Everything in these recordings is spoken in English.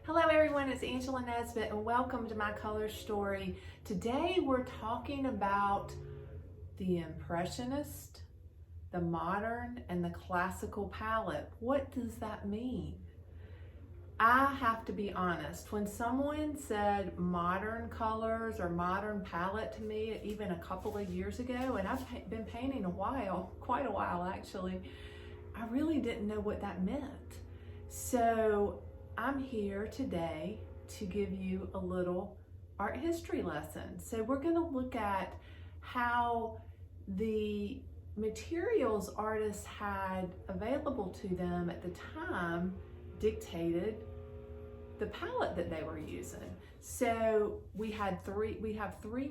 Hello everyone, it's Angela Nesbitt and welcome to my color story. Today we're talking about the Impressionist, the modern, and the classical palette. What does that mean? I have to be honest, when someone said modern colors or modern palette to me even a couple of years ago, and I've been painting quite a while actually, I really didn't know what that meant. So I'm here today to give you a little art history lesson. So we're going to look at how the materials artists had available to them at the time dictated the palette that they were using. So we have three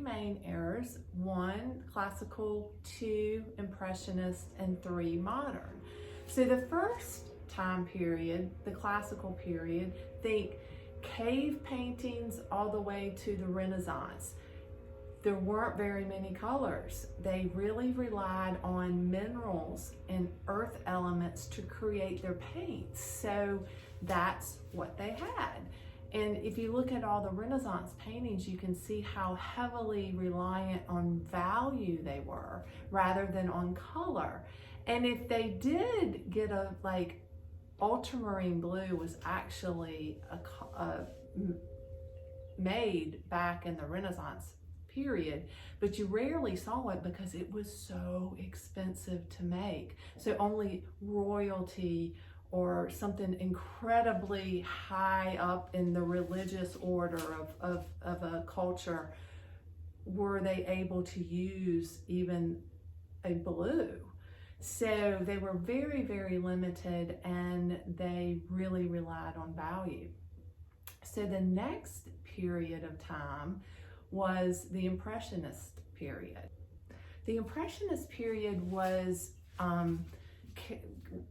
main eras: 1 classical, 2 impressionist, and 3 modern. So the first time period, the classical period, think cave paintings all the way to the Renaissance. There weren't very many colors. They really relied on minerals and earth elements to create their paints. So that's what they had. And if you look at all the Renaissance paintings, you can see how heavily reliant on value they were rather than on color. And if they did get ultramarine blue was actually made back in the Renaissance period, but you rarely saw it because it was so expensive to make. So only royalty or something incredibly high up in the religious order of a culture were they able to use even a blue. So they were very, very limited and they really relied on value. So the next period of time was the Impressionist period. The Impressionist period was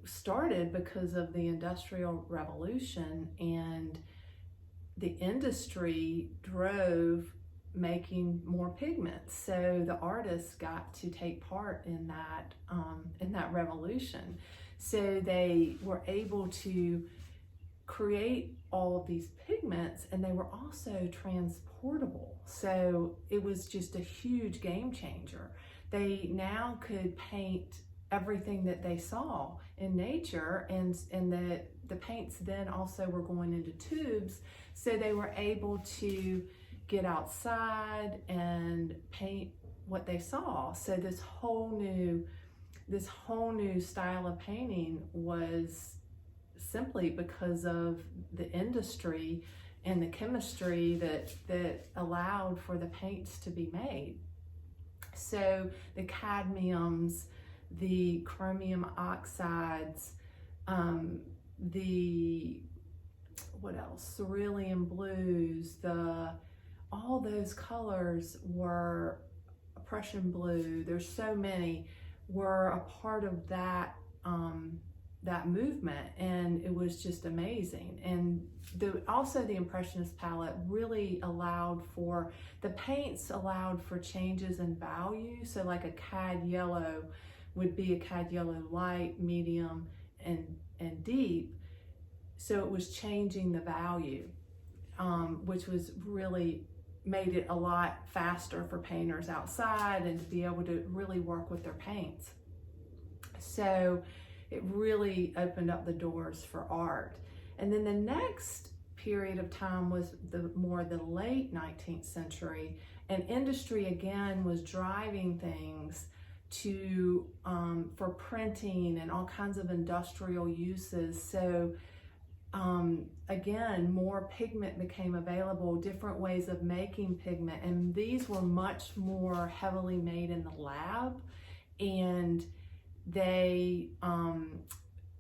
started because of the Industrial Revolution, and the industry drove making more pigments. So the artists got to take part in that revolution. So they were able to create all of these pigments, and they were also transportable. So it was just a huge game changer. They now could paint everything that they saw in nature, and the paints then also were going into tubes, so they were able to get outside and paint what they saw. So this whole new style of painting was simply because of the industry and the chemistry that allowed for the paints to be made. So the cadmiums, the chromium oxides, cerulean blues, all those colors were Prussian blue. There's so many were a part of that movement, and it was just amazing. And also the Impressionist palette really allowed for changes in value. So like a cad yellow would be a cad yellow light, medium, and deep. So it was changing the value, which was really made it a lot faster for painters outside and to be able to really work with their paints. So it really opened up the doors for art. And then the next period of time was the late 19th century, and industry again was driving things to for printing and all kinds of industrial uses. So again, more pigment became available, different ways of making pigment, and these were much more heavily made in the lab, and they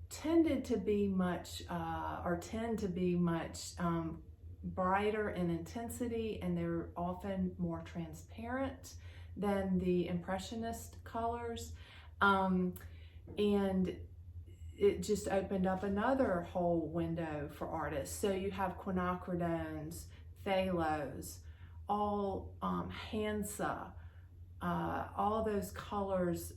tend to be much brighter in intensity, and they're often more transparent than the Impressionist colors, and it just opened up another whole window for artists. So you have quinacridones, phthalos, all Hansa, all those colors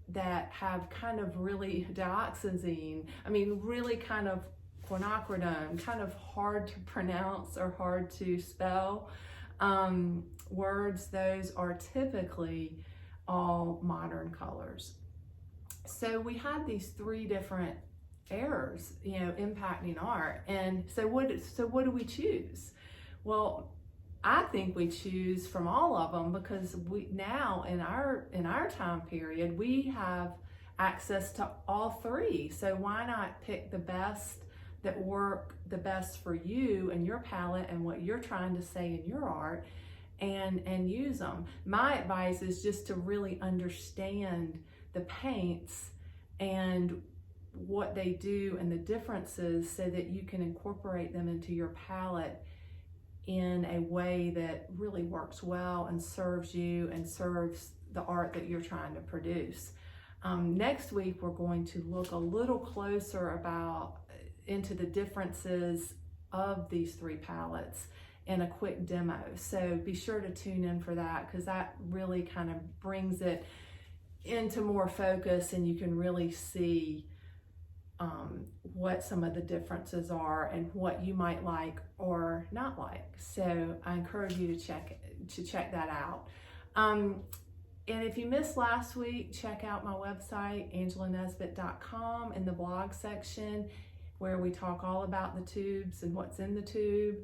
that have kind of really dioxazine, really kind of quinacridone, kind of hard to pronounce or hard to spell words. Those are typically all modern colors. So we had these three different errors, impacting art. And so what do we choose? Well, I think we choose from all of them, because we now in our time period, we have access to all three. So why not pick the best that work the best for you and your palette and what you're trying to say in your art, and use them. My advice is just to really understand the paints and what they do and the differences, so that you can incorporate them into your palette in a way that really works well and serves you and serves the art that you're trying to produce. Next week, we're going to look a little closer into the differences of these three palettes in a quick demo. So be sure to tune in for that, because that really kind of brings it into more focus, and you can really see what some of the differences are and what you might like or not like. So I encourage you to check that out. And if you missed last week, check out my website, angelanesbitt.com, in the blog section, where we talk all about the tubes and what's in the tube,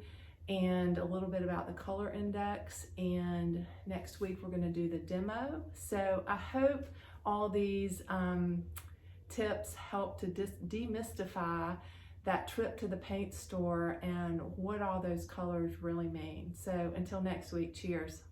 and a little bit about the color index. And next week we're going to do the demo. So I hope all these tips help to demystify that trip to the paint store and what all those colors really mean. So until next week, cheers.